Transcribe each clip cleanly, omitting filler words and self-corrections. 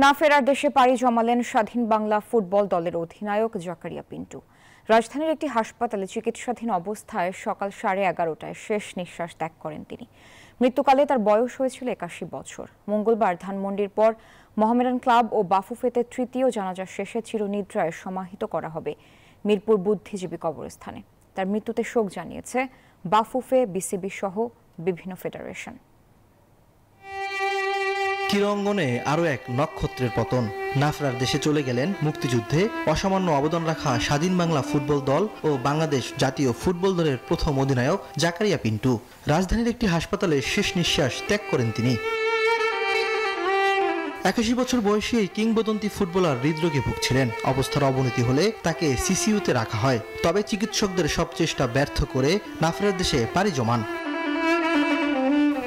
না ফেরার দেশে পাড়ি জমালেন স্বাধীন বাংলা ফুটবল দলের অধিনায়ক জাকারিয়া পিন্টু। রাজধানীর একটি হাসপাতালে চিকিৎসাধীন অবস্থায় সকাল 11:30টায় শেষ নিঃশ্বাস ত্যাগ করেন তিনি। মৃত্যুকালে তার বয়স হয়েছিল 81 বছর। মঙ্গলবার ধানমন্ডির পর মোহামেডান ক্লাব ও বাফুফেতে তৃতীয় জানাজা শেষে চিরনিদ্রায় সমাহিত করা হবে মিরপুর বুদ্ধিজীবী কবরস্থানে। তার মৃত্যুতে শোক জানিয়েছে বাফুফে, বিসিবি সহ বিভিন্ন ফেডারেশন। ক্রীড়াঙ্গনে আরও এক নক্ষত্রের পতন। না ফেরার দেশে চলে গেলেন মুক্তিযুদ্ধে অসামান্য অবদান রাখা স্বাধীন বাংলা ফুটবল দল ও বাংলাদেশ জাতীয় ফুটবল দলের প্রথম অধিনায়ক জাকারিয়া পিন্টু। রাজধানীর একটি হাসপাতালে শেষ নিঃশ্বাস ত্যাগ করেন তিনি। 81 বছর বয়সী এই কিংবদন্তি ফুটবলার হৃদরোগে ভুগছিলেন। অবস্থার অবনতি হলে তাকে সিসিইউতে রাখা হয়, তবে চিকিৎসকদের সব চেষ্টা ব্যর্থ করে না ফেরার দেশে পাড়ি জমান।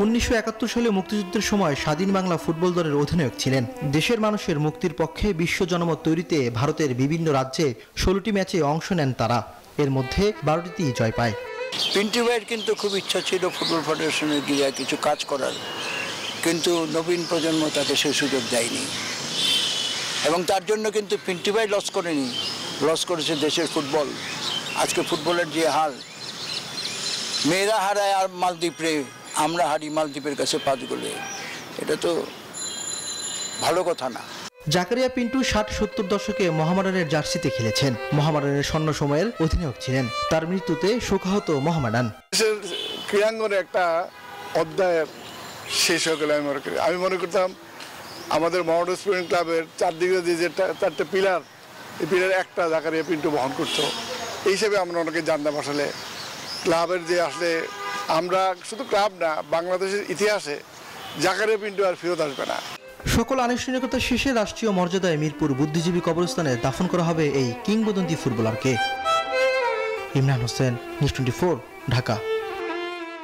1971 সালে মুক্তিযুদ্ধের সময় স্বাধীন বাংলা ফুটবল দলের অধিনায়ক ছিলেন। দেশের মানুষের মুক্তির পক্ষে বিশ্ব জনমত তৈরিতে ভারতের বিভিন্ন রাজ্যে 16টি ম্যাচে অংশ নেন তারা। এর মধ্যে 12টিতেই জয় পায়। পিন্টু ভাইয়ের কিন্তু খুব ইচ্ছা ছিল ফুটবল ফেডারেশনে গিয়ে কিছু কাজ করার, কিন্তু নবীন প্রজন্ম তাকে সেই সুযোগ দেয়নি। এবং তার জন্য কিন্তু পিন্টু ভাই লস করেনি, লস করেছে দেশের ফুটবল। আজকে ফুটবলের যে হাল, মেয়েরা হারায় আর মালদ্বীপে, আমরা হারি মালদ্বীপের কাছে 5 গোলে, এটা তো ভালো কথা না। জাকারিয়া পিন্টু 60-70 দশকে মোহামেডানের জার্সিতে খেলেছেন। মোহামেডানের স্বর্ণ সময়ের অধিনায়ক ছিলেন। তার মৃত্যুতে শোকাহত মোহামেডান। ক্রীড়াঙ্গনে একটা অধ্যায় শেষ হয়ে গেল। আমি মনে করতাম আমাদের মোহামেডান স্পোর্টিং ক্লাবের চারদিকে যে 4টে পিলার, এই পিলার একটা জাকারিয়া পিন্টু বহন করতো। এই হিসেবে আমরা অনেকে জানতাম আসলে ক্লাবের যে আসলে আমরা শুধু ক্লাব না, বাংলাদেশের ইতিহাসে জাকারিয়া পিন্টু আর ফেরত আসবে না। সকল আনুষ্ঠানিকতা শেষে রাষ্ট্রীয় মর্যাদায় মিরপুর বুদ্ধিজীবী কবরস্থানে দাফন করা হবে এই কিংবদন্তি ফুটবলারকে। ইমরান হোসেন, নিউজ 24, ঢাকা।